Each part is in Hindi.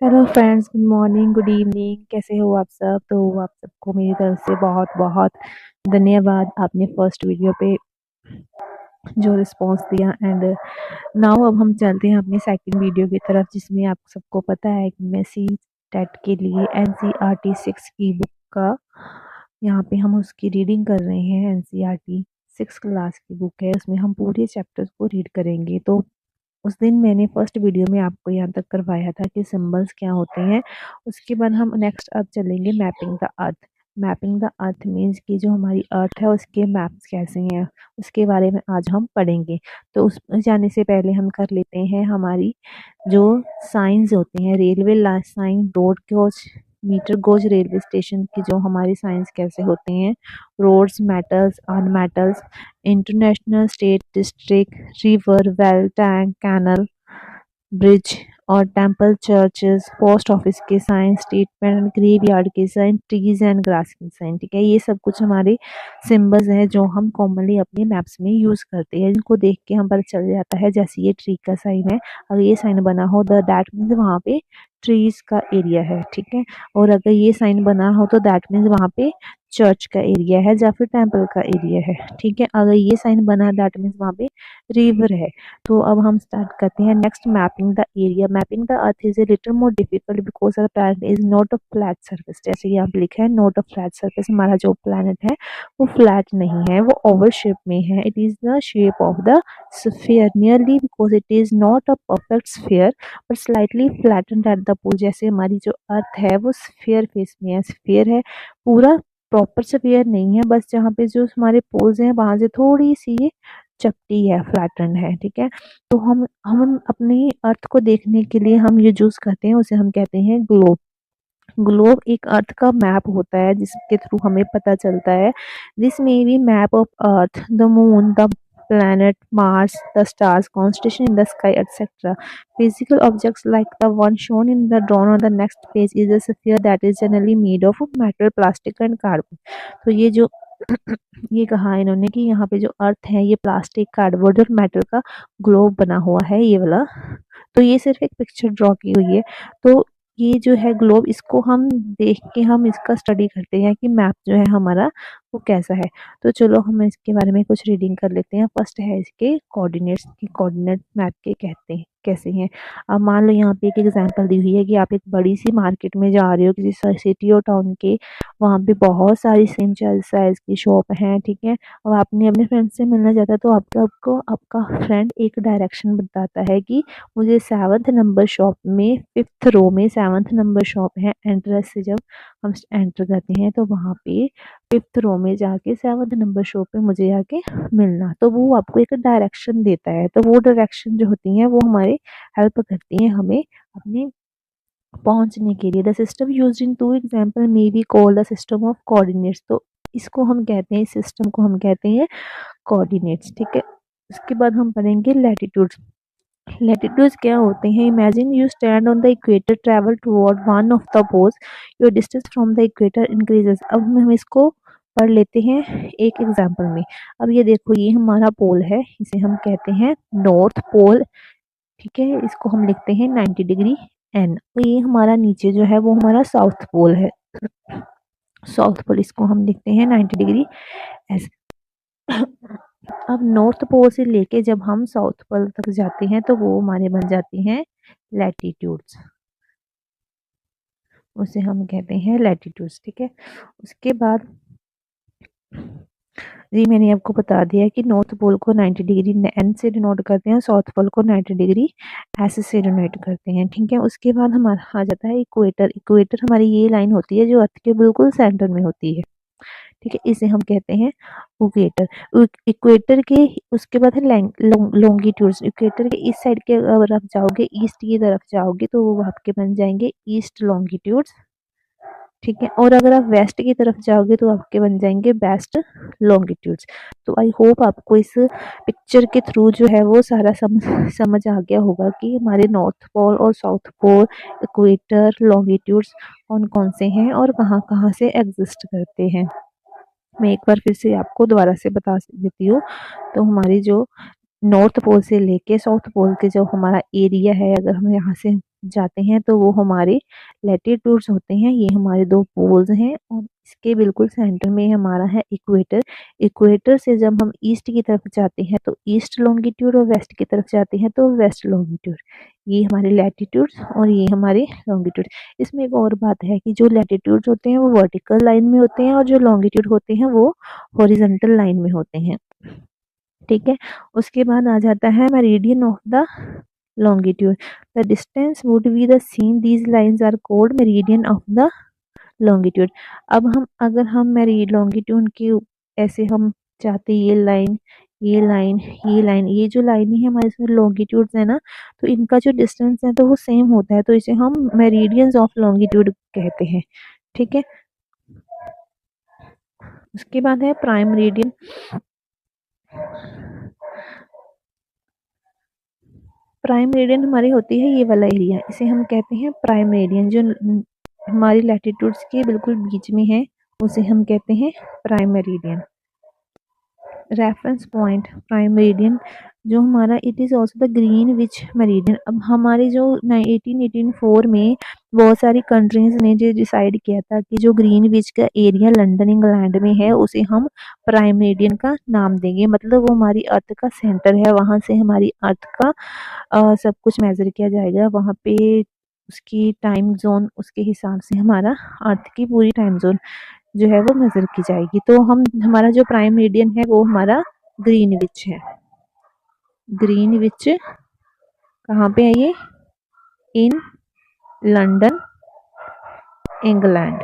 Hello friends, good morning, good evening. कैसे हो आप सब? तो आप सबको मेरी तरफ से बहुत बहुत धन्यवाद। आपने फर्स्ट वीडियो पे जो रिस्पांस दिया। एंड नाउ अब हम चलते हैं अपनी सेकंड वीडियो की तरफ, जिसमें आप सबको पता है कि मैं सी टेट के लिए एनसीईआरटी 6 की बुक का यहाँ पे हम उसकी रीडिंग कर रहे हैं। एनसीईआरटी 6 क्लास की बुक है, उसमें हम पूरे चैप्टर्स को रीड करेंगे। तो उस दिन मैंने फर्स्ट वीडियो में आपको यहाँ तक करवाया था कि सिंबल्स क्या होते हैं। उसके बाद हम नेक्स्ट अब चलेंगे mapping the earth. Mapping the earth means कि जो हमारी अर्थ है उसके मैप्स कैसे हैं, उसके बारे में आज हम पढ़ेंगे। तो उस जाने से पहले हम कर लेते हैं हमारी जो साइंस होते हैं, railway sign, road gauge, metre gauge, railway station की जो हमारी साइंस कैसे होते हैं। Roads, metalled, unmetalled, international, state, district, river, well, tank, canal, bridge और टेम्पल, चर्चेस, पोस्ट ऑफिस के साइन, स्टेटमेंट एंड ग्रेवयार्ड के साइन, ट्रीज एंड ग्रास के साइन। ठीक है, ये सब कुछ हमारे सिंबल्स हैं जो हम कॉमनली अपने मैप्स में यूज करते हैं। इनको देख के हम पता चल जाता है, जैसे ये ट्री का साइन है, अगर ये साइन बना हो द दैट मीन्स वहाँ पे ट्रीज का एरिया है। ठीक है, और अगर ये साइन बना हो तो दैट मीन्स वहाँ पे चर्च का एरिया है या फिर टेम्पल का एरिया है। ठीक है, अगर ये साइन बना है दैट मीन्स वहाँ पे रिवर है। तो अब हम स्टार्ट करते हैं next, mapping the area. Mapping the earth is a little more difficult because our planet is not a flat surface. जैसे यहाँ पे लिखा है नॉट अ फ्लैट सरफेस, हमारा जो प्लैनेट है वो फ्लैट नहीं है, वो ओवल शेप में है। It is the shape of the sphere nearly because it is not a perfect sphere but slightly flattened at the pole. जैसे हमारी जो अर्थ है वो स्फीयर फेस में है, स्फीयर है, पूरा प्रॉपर स्फीयर नहीं है, बस जहाँ पे जो हमारे पोल्स हैं वहां से थोड़ी सी ये चपटी है, फ्लैटन है। ठीक है, तो हम अपनी अर्थ को देखने के लिए हम ये यूज करते हैं, उसे हम कहते हैं ग्लोब। ग्लोब एक अर्थ का मैप होता है जिसके थ्रू हमें पता चलता है। This may be map of earth, the moon, the planet, Mars, the stars, constellation in the sky, etc. Physical objects like the one shown in the drawn on the next page is a sphere that is generally made of metal, plastic and carbon. तो ये जो ये कहा इन्होंने कि यहाँ पे जो अर्थ है ये प्लास्टिक, कार्डबोर्ड और मेटल का ग्लोब बना हुआ है, ये वाला। तो ये सिर्फ एक पिक्चर ड्रॉ की हुई है। तो ये जो है ग्लोब, इसको हम देख के हम इसका स्टडी करते हैं कि मैप जो है हमारा वो कैसा है। तो चलो हम इसके बारे में कुछ रीडिंग कर लेते हैं। फर्स्ट है इसके कोऑर्डिनेट्स की, कोऑर्डिनेट मैप के कहते हैं कैसे हैं। अब मान लो यहाँ पे एक एग्जांपल दी हुई है कि आप एक बड़ी सी मार्केट में जा रहे हो किसी सिटी और टाउन के, वहाँ पे बहुत सारी सेम साइज की शॉप हैं। ठीक है, और आपने अपने फ्रेंड से मिलना चाहता है तो आपको आपका फ्रेंड एक डायरेक्शन बताता है कि मुझे 7th नंबर शॉप में 5th रो में 7th नंबर शॉप है। एंट्रेंस से जब हम एंटर करते हैं तो वहाँ पे 5th रो में जाके 7th नंबर शॉप पे मुझे जाके मिलना, तो वो आपको एक डायरेक्शन देता है। तो वो डायरेक्शन जो होती है वो हमारे हेल्प करती हैं हमें अपने पहुंचने के लिए। The system used in two example may be called the system of coordinates. तो इसको हम कहते हैं, इस सिस्टम को हम कहते हैं कोऑर्डिनेट्स। ठीक है, उसके बाद हम पढ़ेंगे लैटिट्यूड्स। लैटिट्यूड्स क्या होते हैं? Imagine you stand on the equator, travel toward one of the poles, your distance from the equator increases. अब हम इसको पढ़ लेते हैं एक एग्जांपल में। अब ये देखो, ये हमारा पोल है, इसे हम कहते हैं नॉर्थ पोल। ठीक है, इसको हम लिखते हैं 90 डिग्री एन। ये हमारा नीचे जो है वो हमारा साउथ पोल है, साउथ पोल, इसको हम लिखते हैं 90 डिग्री एस। अब नॉर्थ पोल से लेके जब हम साउथ पोल तक जाते हैं तो वो हमारे बन जाते हैं लैटिट्यूड्स, उसे हम कहते हैं लैटिट्यूड्स। ठीक है, उसके बाद जी मैंने आपको बता दिया कि नॉर्थ पोल को 90 डिग्री एन से डिनोट करते हैं, साउथ पोल को 90 डिग्री एस से डिनोट करते हैं। ठीक है, उसके बाद हमारा आ जाता है इक्वेटर। इक्वेटर हमारी ये लाइन होती है जो अर्थ के बिल्कुल सेंटर में होती है। ठीक है, इसे हम कहते हैं इक्वेटर। इक्वेटर के उसके बाद है लॉन्गिट्यूड्स। इक्वेटर के इस साइड के अगर आप जाओगे, ईस्ट की तरफ जाओगे तो वो आपके बन जाएंगे ईस्ट लॉन्गिट्यूड्स। ठीक है, और अगर आप वेस्ट की तरफ जाओगे तो आपके बन जाएंगे वेस्ट लॉन्गिट्यूड्स। तो आई होप आपको इस पिक्चर के थ्रू जो है वो सारा समझ आ गया होगा कि हमारे नॉर्थ पोल और साउथ पोल, इक्वेटर, लॉन्गिट्यूड्स कौन कौन से हैं और कहाँ कहाँ से एग्जिस्ट करते हैं। मैं एक बार फिर से आपको दोबारा से बता देती हूँ। तो हमारी जो नॉर्थ पोल से लेके साउथ पोल के जो हमारा एरिया है, अगर हम यहाँ से जाते हैं तो वो हमारे लैटिट्यूड्स होते हैं। ये हमारे दो पोल्स हैं और इसके बिल्कुल सेंटर में हमारा है इक्वेटर। इक्वेटर से जब हम ईस्ट की तरफ जाते हैं तो ईस्ट लॉन्गिट्यूड और वेस्ट की तरफ जाते हैं तो वेस्ट लॉन्गिट्यूड। ये हमारे लैटिट्यूड्स और ये हमारे लॉन्गिट्यूड। इसमें एक और बात है कि जो लैटिट्यूड्स होते हैं वो वर्टिकल लाइन में होते हैं और जो लॉन्गिट्यूड होते हैं वो हॉरिजॉन्टल लाइन में होते हैं। ठीक है, उसके बाद आ जाता है meridian of the longitude. The distance would be the same. These lines are called meridian of the longitude. अब हम अगर हम मेरी longitude की ऐसे हम चाहते ये लाइन ये लाइन ये लाइन ये जो लाइन है हमारे इसमें longitudes है ना, तो इनका जो डिस्टेंस है तो वो सेम होता है, तो इसे हम मेरिडियंस ऑफ लॉन्गिट्यूड कहते हैं। ठीक है, उसके बाद है प्राइम मेरिडियन। प्राइम मेरिडियन हमारी होती है ये वाला एरिया, इसे हम कहते हैं प्राइम मेरिडियन। जो हमारी लैटिट्यूड्स के बिल्कुल बीच में है उसे हम कहते हैं prime meridian. Reference point prime meridian जो हमारा it is also the green which meridian. अब हमारे जो 1884 में बहुत सारी कंट्रीज ने जो डिसाइड किया था कि जो ग्रीन विच का एरिया लंदन इंग्लैंड में है उसे हम प्राइम मेरिडियन का नाम देंगे। मतलब वो हमारी अर्थ का सेंटर है, वहाँ से हमारी अर्थ का सब कुछ मेजर किया जाएगा। वहाँ पे उसकी टाइम जोन उसके हिसाब से हमारा अर्थ की पूरी टाइम जोन जो है वो मेजर की जाएगी। तो हम हमारा जो प्राइम मेरिडियन है वो हमारा ग्रीनविच है। ग्रीनविच कहाँ पे है ये? In London England.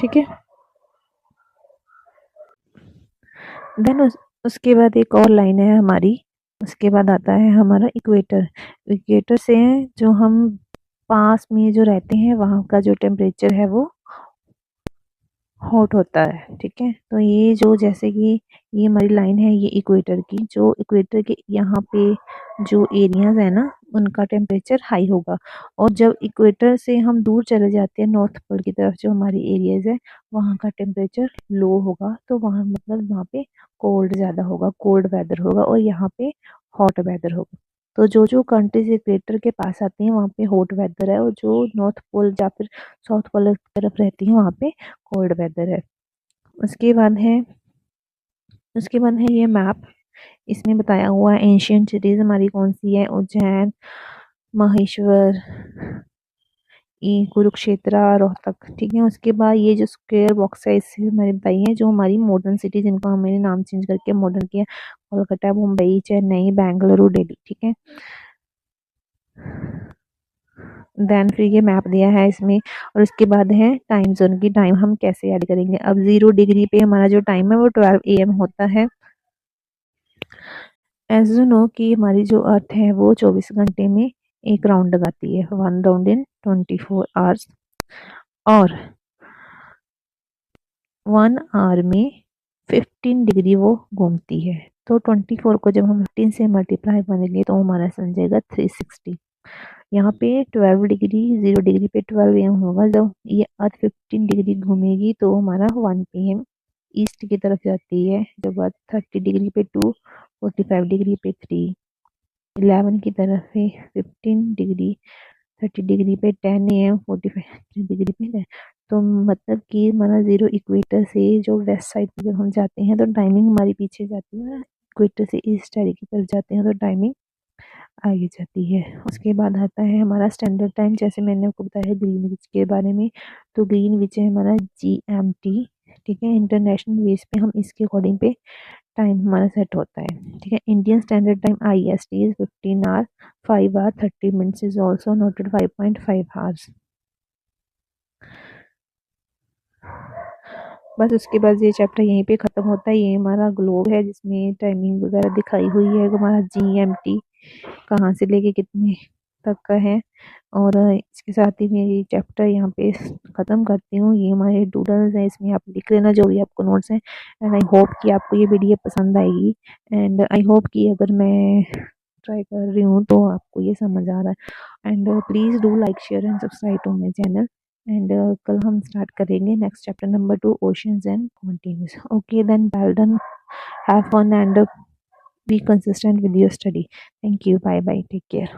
ठीक है, देन उसके बाद एक और लाइन है हमारी, उसके बाद आता है हमारा इक्वेटर। इक्वेटर से जो हम पास में जो रहते हैं वहाँ का जो टेम्परेचर है वो हॉट होता है। ठीक है, तो ये जो जैसे कि ये हमारी लाइन है ये इक्वेटर की, जो इक्वेटर के यहाँ पे जो एरियाज है ना उनका टेम्परेचर हाई होगा, और जब इक्वेटर से हम दूर चले जाते हैं नॉर्थ पोल की तरफ जो हमारी एरियाज है वहाँ का टेम्परेचर लो होगा, तो वहाँ मतलब वहाँ पे कोल्ड ज़्यादा होगा, कोल्ड वेदर होगा, और यहाँ पे हॉट वेदर होगा। तो जो जो कंट्रीज इक्वेटर के पास आती हैं वहाँ पे हॉट वेदर है, और जो नॉर्थ पोल या फिर साउथ पोल की तरफ रहती हैं वहाँ पे कोल्ड वेदर है। उसके बाद है ये मैप। इसमें बताया हुआ है एंशियंट सिटीज हमारी कौन सी है, उज्जैन, माहेश्वर, ये कुरुक्षेत्र, रोहतक। ठीक है, उसके बाद ये जो स्क्वायर बॉक्स है इससे हमारी बताई है जो हमारी मॉडर्न सिटीज, इनको हमने नाम चेंज करके मॉडर्न किया, कोलकाता, मुंबई, चेन्नई, बेंगलुरु, दिल्ली। ठीक है, देन फिर ये मैप दिया है इसमें, और उसके बाद है टाइम जोन की टाइम हम कैसे ऐड करेंगे। अब 0 डिग्री पे हमारा जो टाइम है वो 12 AM होता है। एज यू नो कि हमारी जो अर्थ है वो 24 घंटे में एक राउंड लगाती है, 1 राउंड इन 24 आवर्स, और 1 आवर में 15 डिग्री वो घूमती है। तो 24 को जब हम 15 से मल्टीप्लाई करेंगे तो हमारा सन जाएगा 360। यहाँ पे 12 डिग्री 0 डिग्री पे 12 AM होगा, जब ये अर्थ 15 डिग्री घूमेगी तो हमारा 1 PM ईस्ट की तरफ जाती है, जब अर्थ 30 डिग्री पे 2, 45 डिग्री पे 3, 11 की तरफ है 15 डिग्री, 30 डिग्री पे 10 AM, 45 डिग्री पे 10। तो मतलब कि हमारा 0 इक्वेटर से जो वेस्ट साइड पे जब हम जाते हैं तो टाइमिंग हमारी पीछे जाती है, इक्वेटर से ईस्ट साइड की तरफ जाते हैं तो टाइमिंग आगे जाती है। उसके बाद आता है हमारा स्टैंडर्ड टाइम, जैसे मैंने आपको बताया ग्रीनविच के बारे में, तो ग्रीनविच है हमारा GMT। ठीक है, इंटरनेशनल बेस पे हम इसके अकॉर्डिंग पे टाइम हमारा सेट होता है। ठीक है, Indian standard time IST is 15 hour 5 hour 30 minutes is also noted 5.5 hours. बस उसके बाद ये चैप्टर यहीं पे ख़त्म होता है। ये हमारा ग्लोब है जिसमें टाइमिंग वगैरह दिखाई हुई है, हमारा GMT कहाँ से लेके कितने तक का है। और इसके साथ ही मेरी चैप्टर यहाँ पे ख़त्म करती हूँ। ये हमारे डूडल्स हैं, इसमें आप लिख लेना जो भी आपको नोट्स हैं, एंड आई होप कि आपको ये वीडियो पसंद आएगी, एंड आई होप कि अगर मैं ट्राई कर रही हूँ तो आपको ये समझ आ रहा है। And please do like share and subscribe to my channel. And कल हम स्टार्ट करेंगे next chapter number 2 oceans and continents. Okay then, well done, have fun and be consistent with your study. Thank you. Bye bye. Take care.